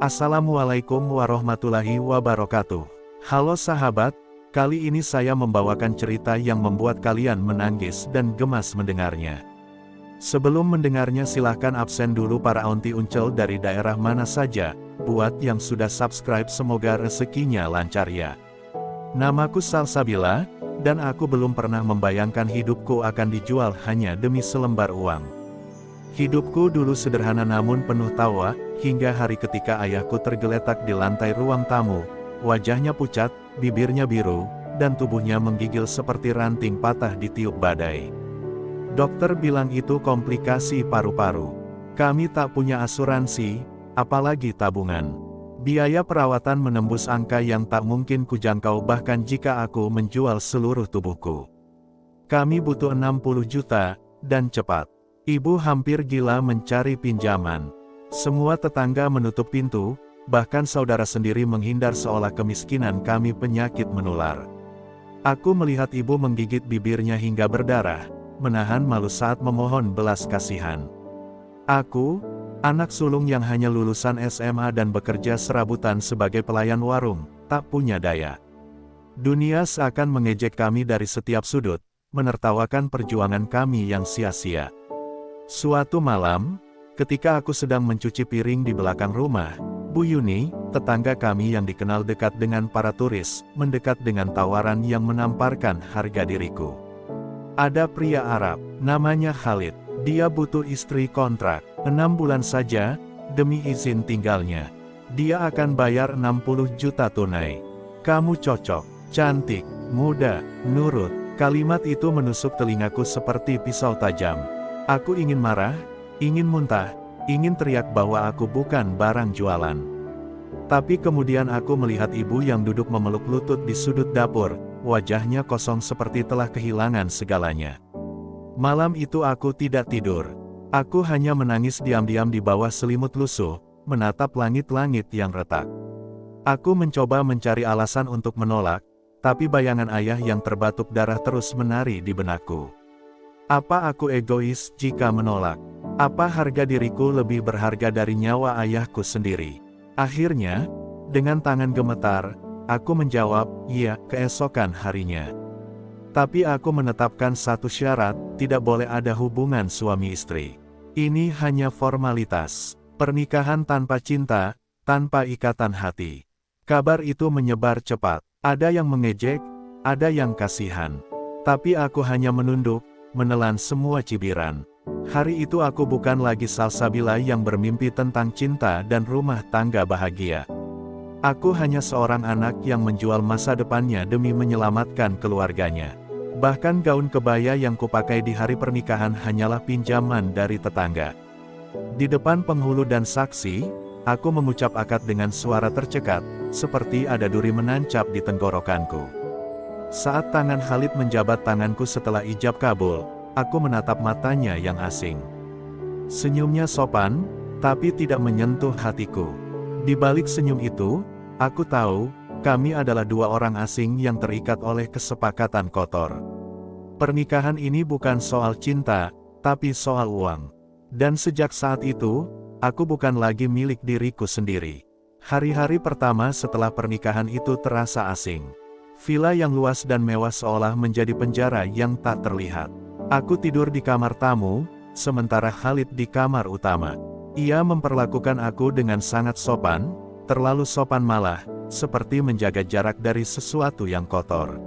Assalamualaikum warahmatullahi wabarakatuh. Halo sahabat, kali ini saya membawakan cerita yang membuat kalian menangis dan gemas mendengarnya. Sebelum mendengarnya silahkan absen dulu para onti uncel dari daerah mana saja. Buat yang sudah subscribe semoga rezekinya lancar ya. Namaku Salsabila, dan aku belum pernah membayangkan hidupku akan dijual hanya demi selembar uang. Hidupku dulu sederhana namun penuh tawa, hingga hari ketika ayahku tergeletak di lantai ruang tamu. Wajahnya pucat, bibirnya biru, dan tubuhnya menggigil seperti ranting patah ditiup badai. Dokter bilang itu komplikasi paru-paru. Kami tak punya asuransi, apalagi tabungan. Biaya perawatan menembus angka yang tak mungkin kujangkau bahkan jika aku menjual seluruh tubuhku. Kami butuh 60 juta, dan cepat. Ibu hampir gila mencari pinjaman. Semua tetangga menutup pintu, bahkan saudara sendiri menghindar seolah kemiskinan kami penyakit menular. Aku melihat ibu menggigit bibirnya hingga berdarah, menahan malu saat memohon belas kasihan. Aku, anak sulung yang hanya lulusan SMA dan bekerja serabutan sebagai pelayan warung, tak punya daya. Dunia seakan mengejek kami dari setiap sudut, menertawakan perjuangan kami yang sia-sia. Suatu malam, ketika aku sedang mencuci piring di belakang rumah, Bu Yuni, tetangga kami yang dikenal dekat dengan para turis, mendekat dengan tawaran yang menamparkan harga diriku. Ada pria Arab, namanya Khalid. Dia butuh istri kontrak, 6 bulan saja, demi izin tinggalnya. Dia akan bayar 60 juta tunai. Kamu cocok, cantik, muda, nurut. Kalimat itu menusuk telingaku seperti pisau tajam. Aku ingin marah, ingin muntah, ingin teriak bahwa aku bukan barang jualan. Tapi kemudian aku melihat ibu yang duduk memeluk lutut di sudut dapur, wajahnya kosong seperti telah kehilangan segalanya. Malam itu aku tidak tidur. Aku hanya menangis diam-diam di bawah selimut lusuh, menatap langit-langit yang retak. Aku mencoba mencari alasan untuk menolak, tapi bayangan ayah yang terbatuk darah terus menari di benakku. Apa aku egois jika menolak? Apa harga diriku lebih berharga dari nyawa ayahku sendiri? Akhirnya, dengan tangan gemetar, aku menjawab, iya, keesokan harinya. Tapi aku menetapkan satu syarat, tidak boleh ada hubungan suami istri. Ini hanya formalitas. Pernikahan tanpa cinta, tanpa ikatan hati. Kabar itu menyebar cepat. Ada yang mengejek, ada yang kasihan. Tapi aku hanya menunduk, menelan semua cibiran. Hari itu aku bukan lagi Salsabila yang bermimpi tentang cinta dan rumah tangga bahagia. Aku hanya seorang anak yang menjual masa depannya demi menyelamatkan keluarganya. Bahkan gaun kebaya yang kupakai di hari pernikahan hanyalah pinjaman dari tetangga. Di depan penghulu dan saksi, aku mengucap akad dengan suara tercekat, seperti ada duri menancap di tenggorokanku. Saat tangan Khalid menjabat tanganku setelah ijab kabul, aku menatap matanya yang asing. Senyumnya sopan, tapi tidak menyentuh hatiku. Di balik senyum itu, aku tahu, kami adalah dua orang asing yang terikat oleh kesepakatan kotor. Pernikahan ini bukan soal cinta, tapi soal uang. Dan sejak saat itu, aku bukan lagi milik diriku sendiri. Hari-hari pertama setelah pernikahan itu terasa asing. Villa yang luas dan mewah seolah menjadi penjara yang tak terlihat. Aku tidur di kamar tamu, sementara Khalid di kamar utama. Ia memperlakukan aku dengan sangat sopan, terlalu sopan malah, seperti menjaga jarak dari sesuatu yang kotor.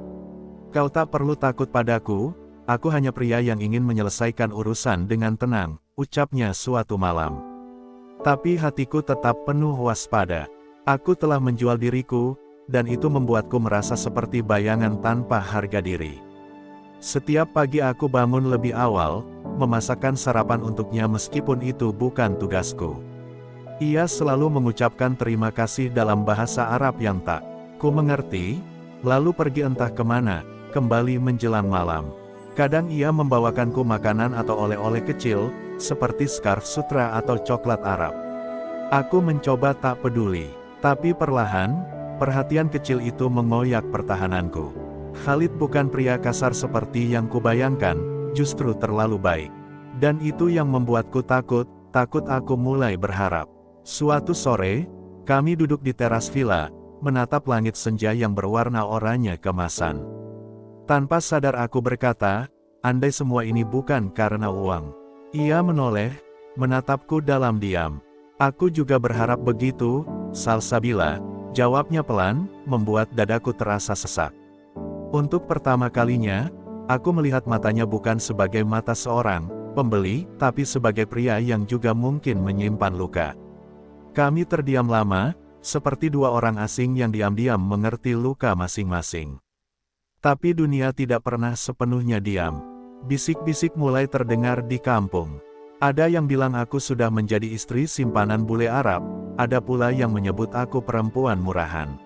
Kau tak perlu takut padaku, aku hanya pria yang ingin menyelesaikan urusan dengan tenang, ucapnya suatu malam. Tapi hatiku tetap penuh waspada. Aku telah menjual diriku, dan itu membuatku merasa seperti bayangan tanpa harga diri. Setiap pagi aku bangun lebih awal, memasakkan sarapan untuknya meskipun itu bukan tugasku. Ia selalu mengucapkan terima kasih dalam bahasa Arab yang tak ku mengerti, lalu pergi entah kemana, kembali menjelang malam. Kadang ia membawakanku makanan atau oleh-oleh kecil, seperti scarf sutra atau coklat Arab. Aku mencoba tak peduli, tapi perlahan, perhatian kecil itu mengoyak pertahananku. Khalid bukan pria kasar seperti yang kubayangkan, justru terlalu baik. Dan itu yang membuatku takut aku mulai berharap. Suatu sore, Kami duduk di teras villa, menatap langit senja yang berwarna oranye keemasan. Tanpa sadar aku berkata, andai semua ini bukan karena uang. Ia menoleh, menatapku dalam diam. Aku juga berharap begitu, Salsabila, jawabnya pelan, membuat dadaku terasa sesak. Untuk pertama kalinya, aku melihat matanya bukan sebagai mata seorang pembeli, tapi sebagai pria yang juga mungkin menyimpan luka. Kami terdiam lama, seperti dua orang asing yang diam-diam mengerti luka masing-masing. Tapi dunia tidak pernah sepenuhnya diam. Bisik-bisik mulai terdengar di kampung. Ada yang bilang aku sudah menjadi istri simpanan bule Arab, ada pula yang menyebut aku perempuan murahan.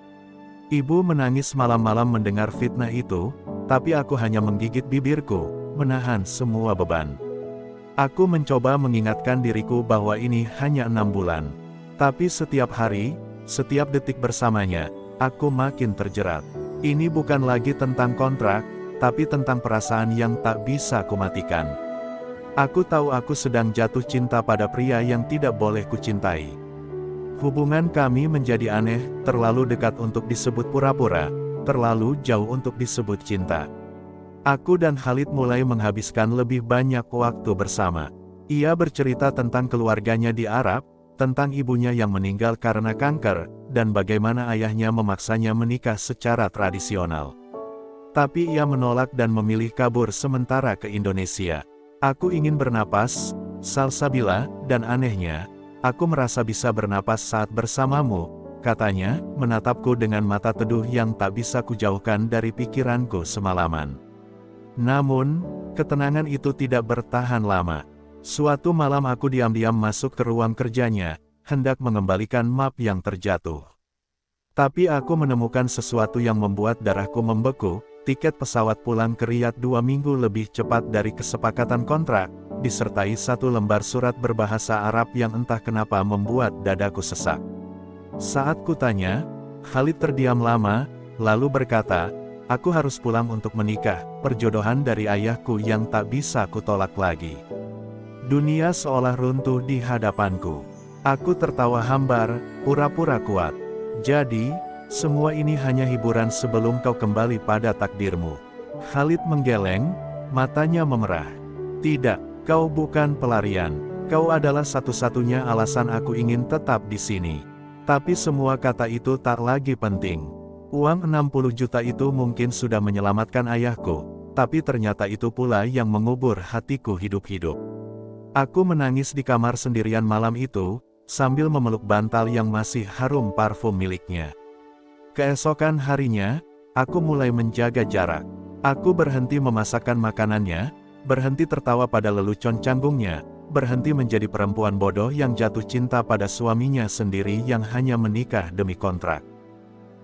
Ibu menangis malam-malam mendengar fitnah itu, tapi aku hanya menggigit bibirku, menahan semua beban. Aku mencoba mengingatkan diriku bahwa ini hanya 6 bulan. Tapi setiap hari, setiap detik bersamanya, aku makin terjerat. Ini bukan lagi tentang kontrak, tapi tentang perasaan yang tak bisa kumatikan. Aku tahu aku sedang jatuh cinta pada pria yang tidak boleh kucintai. Hubungan kami menjadi aneh, terlalu dekat untuk disebut pura-pura, terlalu jauh untuk disebut cinta. Aku dan Khalid mulai menghabiskan lebih banyak waktu bersama. Ia bercerita tentang keluarganya di Arab, tentang ibunya yang meninggal karena kanker, dan bagaimana ayahnya memaksanya menikah secara tradisional. Tapi ia menolak dan memilih kabur sementara ke Indonesia. Aku ingin bernapas, Salsabila, dan anehnya, aku merasa bisa bernapas saat bersamamu, katanya, menatapku dengan mata teduh yang tak bisa kujauhkan dari pikiranku semalaman. Namun, ketenangan itu tidak bertahan lama. Suatu malam aku diam-diam masuk ke ruang kerjanya, hendak mengembalikan map yang terjatuh. Tapi aku menemukan sesuatu yang membuat darahku membeku, tiket pesawat pulang ke Riyadh 2 minggu lebih cepat dari kesepakatan kontrak, disertai 1 lembar surat berbahasa Arab yang entah kenapa membuat dadaku sesak. Saat kutanya, Khalid terdiam lama, lalu berkata, aku harus pulang untuk menikah, perjodohan dari ayahku yang tak bisa kutolak lagi. Dunia seolah runtuh di hadapanku. Aku tertawa hambar, pura-pura kuat. Jadi, semua ini hanya hiburan sebelum kau kembali pada takdirmu. Khalid menggeleng, matanya memerah. Tidak, kau bukan pelarian. Kau adalah satu-satunya alasan aku ingin tetap di sini. Tapi semua kata itu tak lagi penting. Uang 60 juta itu mungkin sudah menyelamatkan ayahku, tapi ternyata itu pula yang mengubur hatiku hidup-hidup. Aku menangis di kamar sendirian malam itu, sambil memeluk bantal yang masih harum parfum miliknya. Keesokan harinya, aku mulai menjaga jarak. Aku berhenti memasakkan makanannya, berhenti tertawa pada lelucon canggungnya, berhenti menjadi perempuan bodoh yang jatuh cinta pada suaminya sendiri yang hanya menikah demi kontrak.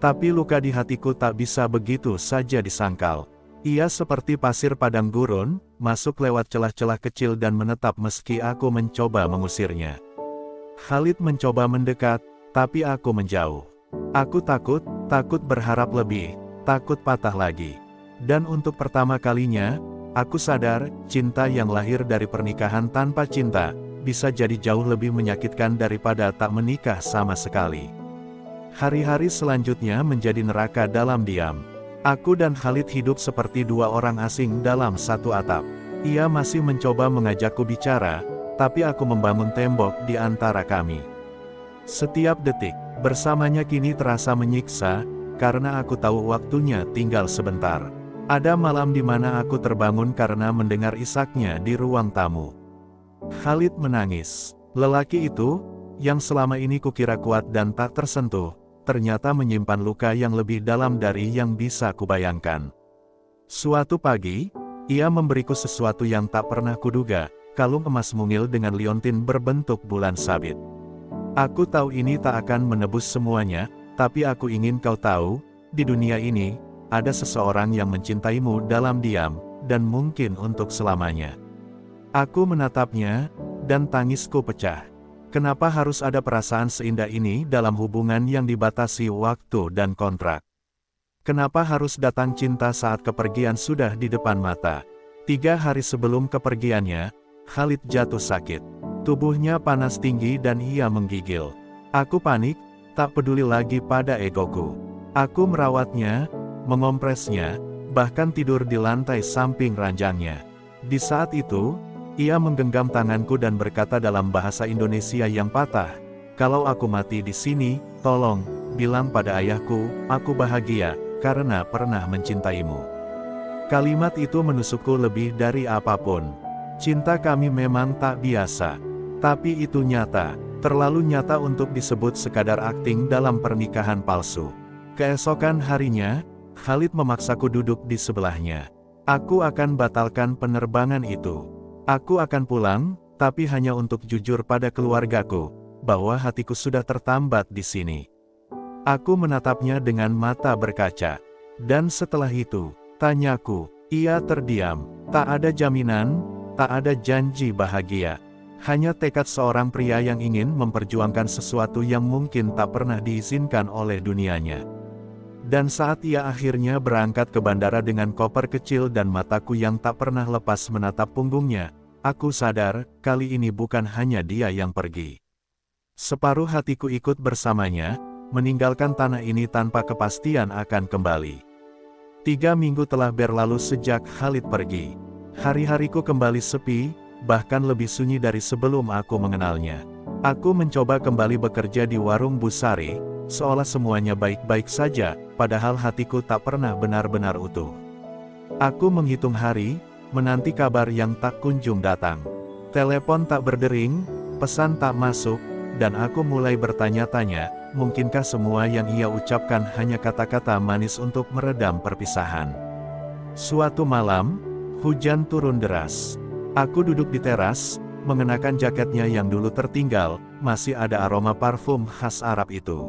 Tapi luka di hatiku tak bisa begitu saja disangkal. Ia seperti pasir padang gurun, masuk lewat celah-celah kecil dan menetap meski aku mencoba mengusirnya. Khalid mencoba mendekat, tapi aku menjauh. Aku takut berharap lebih, takut patah lagi. Dan untuk pertama kalinya, aku sadar, cinta yang lahir dari pernikahan tanpa cinta, bisa jadi jauh lebih menyakitkan daripada tak menikah sama sekali. Hari-hari selanjutnya menjadi neraka dalam diam. Aku dan Khalid hidup seperti dua orang asing dalam satu atap. Ia masih mencoba mengajakku bicara, tapi aku membangun tembok di antara kami. Setiap detik bersamanya kini terasa menyiksa, karena aku tahu waktunya tinggal sebentar. Ada malam di mana aku terbangun karena mendengar isaknya di ruang tamu. Khalid menangis. Lelaki itu, yang selama ini kukira kuat dan tak tersentuh, ternyata menyimpan luka yang lebih dalam dari yang bisa kubayangkan. Suatu pagi, ia memberiku sesuatu yang tak pernah kuduga, kalung emas mungil dengan liontin berbentuk bulan sabit. Aku tahu ini tak akan menebus semuanya, tapi aku ingin kau tahu, di dunia ini, ada seseorang yang mencintaimu dalam diam, dan mungkin untuk selamanya. Aku menatapnya, dan tangisku pecah. Kenapa harus ada perasaan seindah ini dalam hubungan yang dibatasi waktu dan kontrak? Kenapa harus datang cinta saat kepergian sudah di depan mata? 3 hari sebelum kepergiannya, Khalid jatuh sakit. Tubuhnya panas tinggi dan ia menggigil. Aku panik, tak peduli lagi pada egoku. Aku merawatnya, mengompresnya, bahkan tidur di lantai samping ranjangnya. Di saat itu, ia menggenggam tanganku dan berkata dalam bahasa Indonesia yang patah, "Kalau aku mati di sini, tolong, bilang pada ayahku, aku bahagia, karena pernah mencintaimu." Kalimat itu menusukku lebih dari apapun. Cinta kami memang tak biasa. Tapi itu nyata, terlalu nyata untuk disebut sekadar akting dalam pernikahan palsu. Keesokan harinya, Khalid memaksaku duduk di sebelahnya. Aku akan batalkan penerbangan itu. Aku akan pulang, tapi hanya untuk jujur pada keluargaku, bahwa hatiku sudah tertambat di sini. Aku menatapnya dengan mata berkaca. Dan setelah itu, tanyaku, ia terdiam. Tak ada jaminan, tak ada janji bahagia. Hanya tekad seorang pria yang ingin memperjuangkan sesuatu yang mungkin tak pernah diizinkan oleh dunianya. Dan saat ia akhirnya berangkat ke bandara dengan koper kecil dan mataku yang tak pernah lepas menatap punggungnya, aku sadar, kali ini bukan hanya dia yang pergi. Separuh hatiku ikut bersamanya, meninggalkan tanah ini tanpa kepastian akan kembali. 3 minggu telah berlalu sejak Khalid pergi. Hari-hariku kembali sepi, bahkan lebih sunyi dari sebelum aku mengenalnya. Aku mencoba kembali bekerja di warung Busari, seolah semuanya baik-baik saja, padahal hatiku tak pernah benar-benar utuh. Aku menghitung hari, menanti kabar yang tak kunjung datang. Telepon tak berdering, pesan tak masuk, dan aku mulai bertanya-tanya, mungkinkah semua yang ia ucapkan hanya kata-kata manis untuk meredam perpisahan. Suatu malam, hujan turun deras. Aku duduk di teras, mengenakan jaketnya yang dulu tertinggal, masih ada aroma parfum khas Arab itu.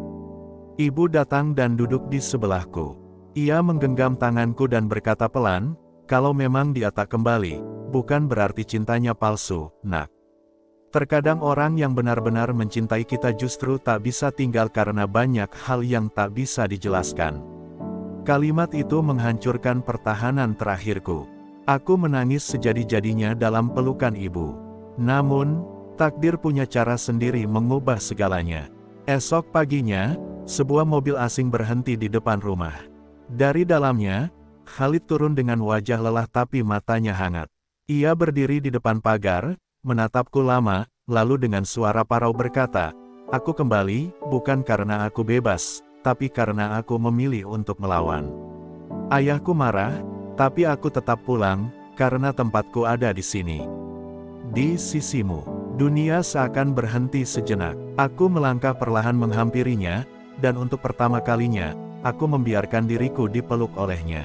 Ibu datang dan duduk di sebelahku. Ia menggenggam tanganku dan berkata pelan, "Kalau memang dia tak kembali, bukan berarti cintanya palsu, nak. Terkadang orang yang benar-benar mencintai kita justru tak bisa tinggal karena banyak hal yang tak bisa dijelaskan." Kalimat itu menghancurkan pertahanan terakhirku. Aku menangis sejadi-jadinya dalam pelukan ibu. Namun, takdir punya cara sendiri mengubah segalanya. Esok paginya, sebuah mobil asing berhenti di depan rumah. Dari dalamnya, Khalid turun dengan wajah lelah tapi matanya hangat. Ia berdiri di depan pagar, menatapku lama, lalu dengan suara parau berkata, "Aku kembali, bukan karena aku bebas, tapi karena aku memilih untuk melawan. Ayahku marah, tapi aku tetap pulang, karena tempatku ada di sini. Di sisimu." Dunia seakan berhenti sejenak. Aku melangkah perlahan menghampirinya, dan untuk pertama kalinya, aku membiarkan diriku dipeluk olehnya.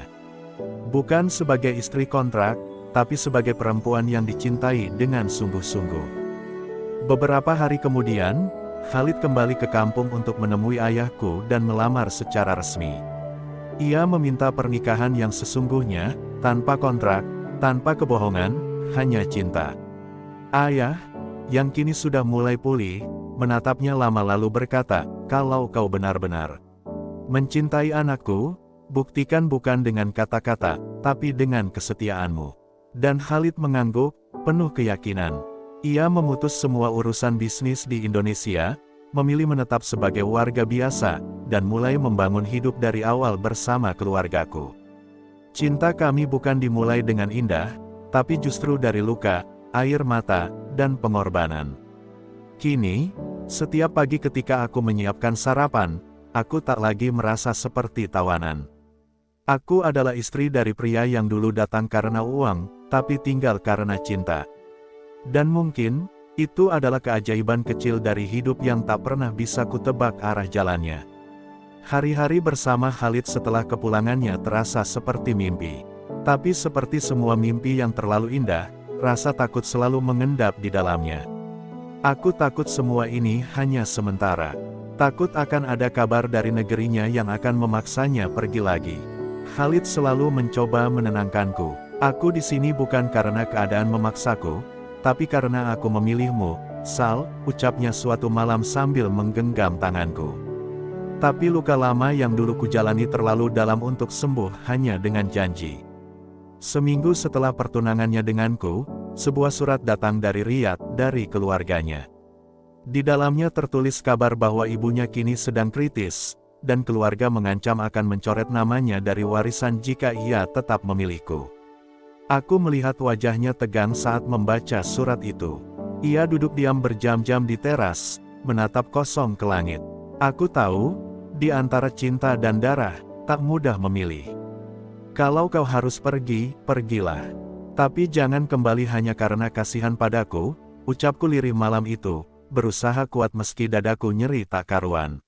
Bukan sebagai istri kontrak, tapi sebagai perempuan yang dicintai dengan sungguh-sungguh. Beberapa hari kemudian, Khalid kembali ke kampung untuk menemui ayahku dan melamar secara resmi. Ia meminta pernikahan yang sesungguhnya, tanpa kontrak, tanpa kebohongan, hanya cinta. Ayah, yang kini sudah mulai pulih, menatapnya lama lalu berkata, "Kalau kau benar-benar mencintai anakku, buktikan bukan dengan kata-kata, tapi dengan kesetiaanmu." Dan Khalid mengangguk, penuh keyakinan. Ia memutus semua urusan bisnis di Indonesia, memilih menetap sebagai warga biasa, dan mulai membangun hidup dari awal bersama keluargaku. Cinta kami bukan dimulai dengan indah, tapi justru dari luka, air mata, dan pengorbanan. Kini, setiap pagi ketika aku menyiapkan sarapan, aku tak lagi merasa seperti tawanan. Aku adalah istri dari pria yang dulu datang karena uang, tapi tinggal karena cinta. Dan mungkin, itu adalah keajaiban kecil dari hidup yang tak pernah bisa kutebak arah jalannya. Hari-hari bersama Khalid setelah kepulangannya terasa seperti mimpi. Tapi seperti semua mimpi yang terlalu indah, rasa takut selalu mengendap di dalamnya. Aku takut semua ini hanya sementara. Takut akan ada kabar dari negerinya yang akan memaksanya pergi lagi. Khalid selalu mencoba menenangkanku. "Aku di sini bukan karena keadaan memaksaku, tapi karena aku memilihmu, Sal," ucapnya suatu malam sambil menggenggam tanganku. Tapi luka lama yang dulu kujalani terlalu dalam untuk sembuh hanya dengan janji. Seminggu setelah pertunangannya denganku, sebuah surat datang dari Riyadh, dari keluarganya. Di dalamnya tertulis kabar bahwa ibunya kini sedang kritis, dan keluarga mengancam akan mencoret namanya dari warisan jika ia tetap memilihku. Aku melihat wajahnya tegang saat membaca surat itu. Ia duduk diam berjam-jam di teras, menatap kosong ke langit. Aku tahu, di antara cinta dan darah, tak mudah memilih. Kalau kau harus pergi, pergilah. Tapi jangan kembali hanya karena kasihan padaku, ucapku lirih malam itu, berusaha kuat meski dadaku nyeri tak karuan.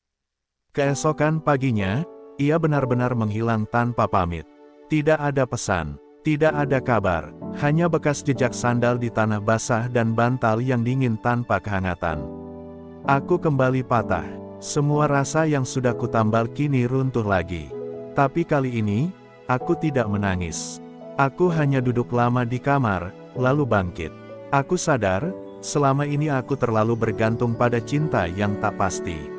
Keesokan paginya, ia benar-benar menghilang tanpa pamit. Tidak ada pesan, tidak ada kabar, hanya bekas jejak sandal di tanah basah dan bantal yang dingin tanpa kehangatan. Aku kembali patah, semua rasa yang sudah kutambal kini runtuh lagi. Tapi kali ini, aku tidak menangis. Aku hanya duduk lama di kamar, lalu bangkit. Aku sadar, selama ini aku terlalu bergantung pada cinta yang tak pasti.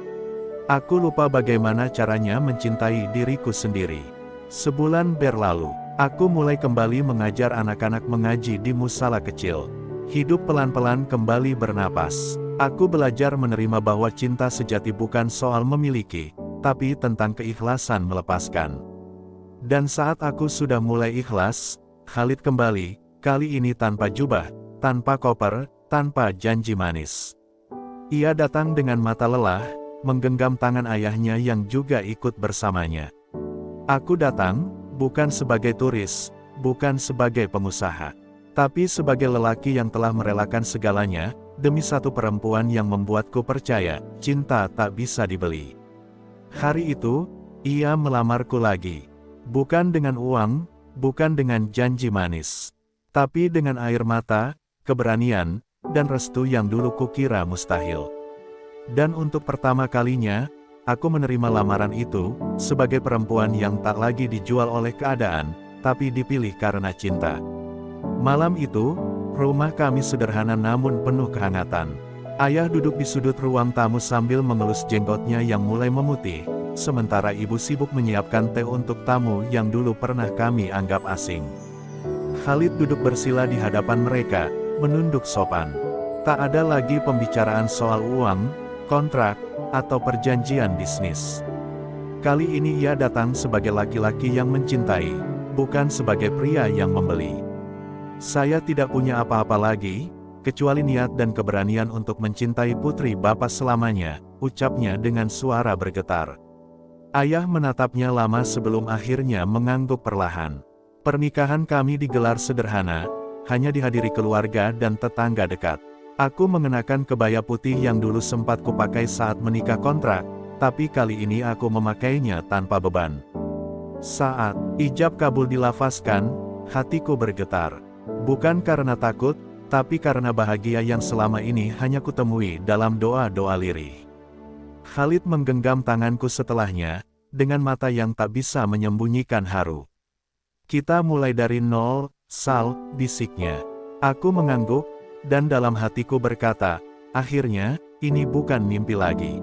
Aku lupa bagaimana caranya mencintai diriku sendiri. Sebulan berlalu, aku mulai kembali mengajar anak-anak mengaji di musala kecil. Hidup pelan-pelan kembali bernapas. Aku belajar menerima bahwa cinta sejati bukan soal memiliki, tapi tentang keikhlasan melepaskan. Dan saat aku sudah mulai ikhlas, Khalid kembali, kali ini tanpa jubah, tanpa koper, tanpa janji manis. Ia datang dengan mata lelah, menggenggam tangan ayahnya yang juga ikut bersamanya. Aku datang, bukan sebagai turis, bukan sebagai pengusaha, tapi sebagai lelaki yang telah merelakan segalanya, demi satu perempuan yang membuatku percaya, cinta tak bisa dibeli. Hari itu, ia melamarku lagi. Bukan dengan uang, bukan dengan janji manis, tapi dengan air mata, keberanian, dan restu yang dulu kukira mustahil. Dan untuk pertama kalinya, aku menerima lamaran itu, sebagai perempuan yang tak lagi dijual oleh keadaan, tapi dipilih karena cinta. Malam itu, rumah kami sederhana namun penuh kehangatan. Ayah duduk di sudut ruang tamu sambil mengelus jenggotnya yang mulai memutih, sementara ibu sibuk menyiapkan teh untuk tamu yang dulu pernah kami anggap asing. Khalid duduk bersila di hadapan mereka, menunduk sopan. Tak ada lagi pembicaraan soal uang, kontrak, atau perjanjian bisnis. Kali ini ia datang sebagai laki-laki yang mencintai, bukan sebagai pria yang membeli. Saya tidak punya apa-apa lagi, kecuali niat dan keberanian untuk mencintai putri Bapak selamanya, ucapnya dengan suara bergetar. Ayah menatapnya lama sebelum akhirnya mengangguk perlahan. Pernikahan kami digelar sederhana, hanya dihadiri keluarga dan tetangga dekat. Aku mengenakan kebaya putih yang dulu sempat kupakai saat menikah kontrak, tapi kali ini aku memakainya tanpa beban. Saat ijab kabul dilafazkan, hatiku bergetar. Bukan karena takut, tapi karena bahagia yang selama ini hanya kutemui dalam doa-doa lirih. Khalid menggenggam tanganku setelahnya, dengan mata yang tak bisa menyembunyikan haru. Kita mulai dari nol, Sal, bisiknya. Aku mengangguk, dan dalam hatiku berkata, akhirnya, ini bukan mimpi lagi.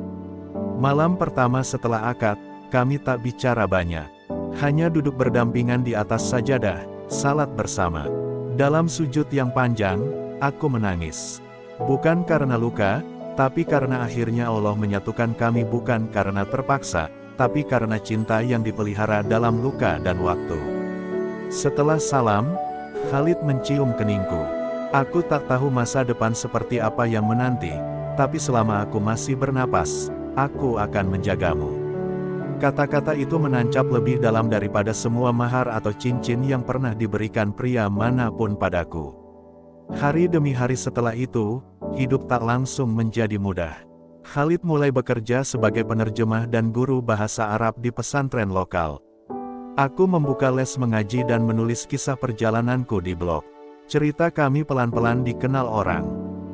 Malam pertama setelah akad, kami tak bicara banyak. Hanya duduk berdampingan di atas sajadah, salat bersama. Dalam sujud yang panjang, aku menangis. Bukan karena luka, tapi karena akhirnya Allah menyatukan kami bukan karena terpaksa, tapi karena cinta yang dipelihara dalam luka dan waktu. Setelah salam, Khalid mencium keningku. Aku tak tahu masa depan seperti apa yang menanti, tapi selama aku masih bernapas, aku akan menjagamu. Kata-kata itu menancap lebih dalam daripada semua mahar atau cincin yang pernah diberikan pria manapun padaku. Hari demi hari setelah itu, hidup tak langsung menjadi mudah. Khalid mulai bekerja sebagai penerjemah dan guru bahasa Arab di pesantren lokal. Aku membuka les mengaji dan menulis kisah perjalananku di blog. Cerita kami pelan-pelan dikenal orang.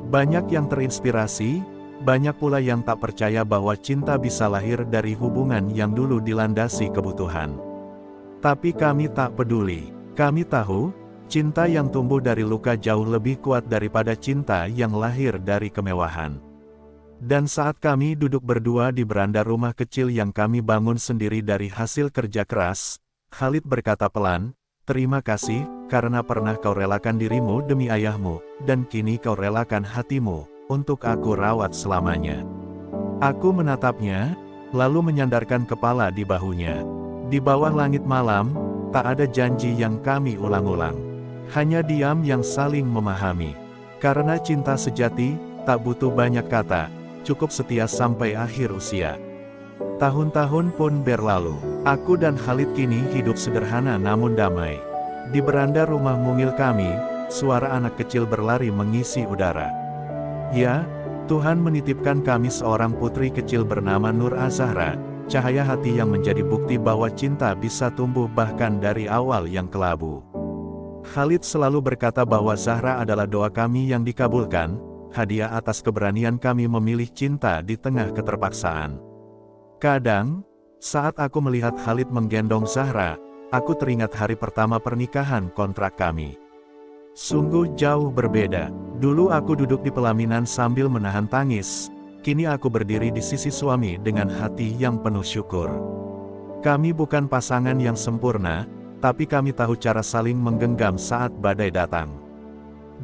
Banyak yang terinspirasi, banyak pula yang tak percaya bahwa cinta bisa lahir dari hubungan yang dulu dilandasi kebutuhan. Tapi kami tak peduli. Kami tahu, cinta yang tumbuh dari luka jauh lebih kuat daripada cinta yang lahir dari kemewahan. Dan saat kami duduk berdua di beranda rumah kecil yang kami bangun sendiri dari hasil kerja keras, Khalid berkata pelan, terima kasih, karena pernah kau relakan dirimu demi ayahmu, dan kini kau relakan hatimu, untuk aku rawat selamanya. Aku menatapnya, lalu menyandarkan kepala di bahunya. Di bawah langit malam, tak ada janji yang kami ulang-ulang. Hanya diam yang saling memahami. Karena cinta sejati, tak butuh banyak kata, cukup setia sampai akhir usia. Tahun-tahun pun berlalu. Aku dan Khalid kini hidup sederhana namun damai. Di beranda rumah mungil kami, suara anak kecil berlari mengisi udara. Ya, Tuhan menitipkan kami seorang putri kecil bernama Nur Azahra, cahaya hati yang menjadi bukti bahwa cinta bisa tumbuh bahkan dari awal yang kelabu. Khalid selalu berkata bahwa Zahra adalah doa kami yang dikabulkan, hadiah atas keberanian kami memilih cinta di tengah keterpaksaan. Kadang, saat aku melihat Khalid menggendong Zahra, aku teringat hari pertama pernikahan kontrak kami. Sungguh jauh berbeda. Dulu aku duduk di pelaminan sambil menahan tangis, kini aku berdiri di sisi suami dengan hati yang penuh syukur. Kami bukan pasangan yang sempurna, tapi kami tahu cara saling menggenggam saat badai datang.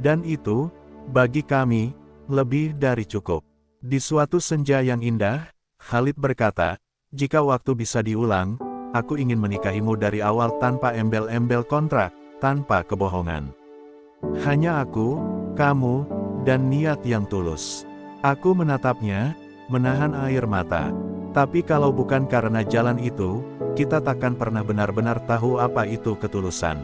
Dan itu, bagi kami, lebih dari cukup. Di suatu senja yang indah, Khalid berkata, "Jika waktu bisa diulang, aku ingin menikahimu dari awal tanpa embel-embel kontrak, tanpa kebohongan. Hanya aku, kamu, dan niat yang tulus." Aku menatapnya, menahan air mata. Tapi kalau bukan karena jalan itu, kita takkan pernah benar-benar tahu apa itu ketulusan.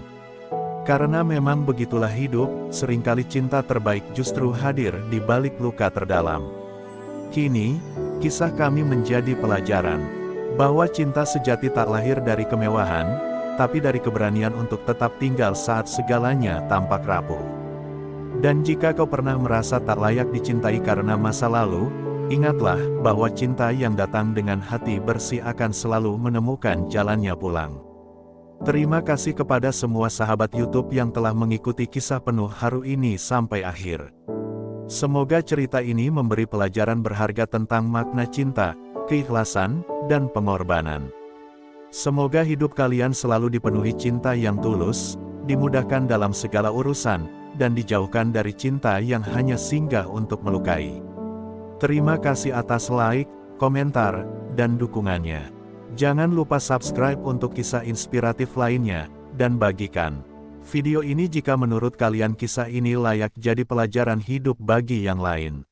Karena memang begitulah hidup, seringkali cinta terbaik justru hadir di balik luka terdalam. Kini, kisah kami menjadi pelajaran, bahwa cinta sejati tak lahir dari kemewahan, tapi dari keberanian untuk tetap tinggal saat segalanya tampak rapuh. Dan jika kau pernah merasa tak layak dicintai karena masa lalu, ingatlah bahwa cinta yang datang dengan hati bersih akan selalu menemukan jalannya pulang. Terima kasih kepada semua sahabat YouTube yang telah mengikuti kisah penuh haru ini sampai akhir. Semoga cerita ini memberi pelajaran berharga tentang makna cinta, keikhlasan, dan pengorbanan. Semoga hidup kalian selalu dipenuhi cinta yang tulus, dimudahkan dalam segala urusan, dan dijauhkan dari cinta yang hanya singgah untuk melukai. Terima kasih atas like, komentar, dan dukungannya. Jangan lupa subscribe untuk kisah inspiratif lainnya, dan bagikan video ini jika menurut kalian kisah ini layak jadi pelajaran hidup bagi yang lain.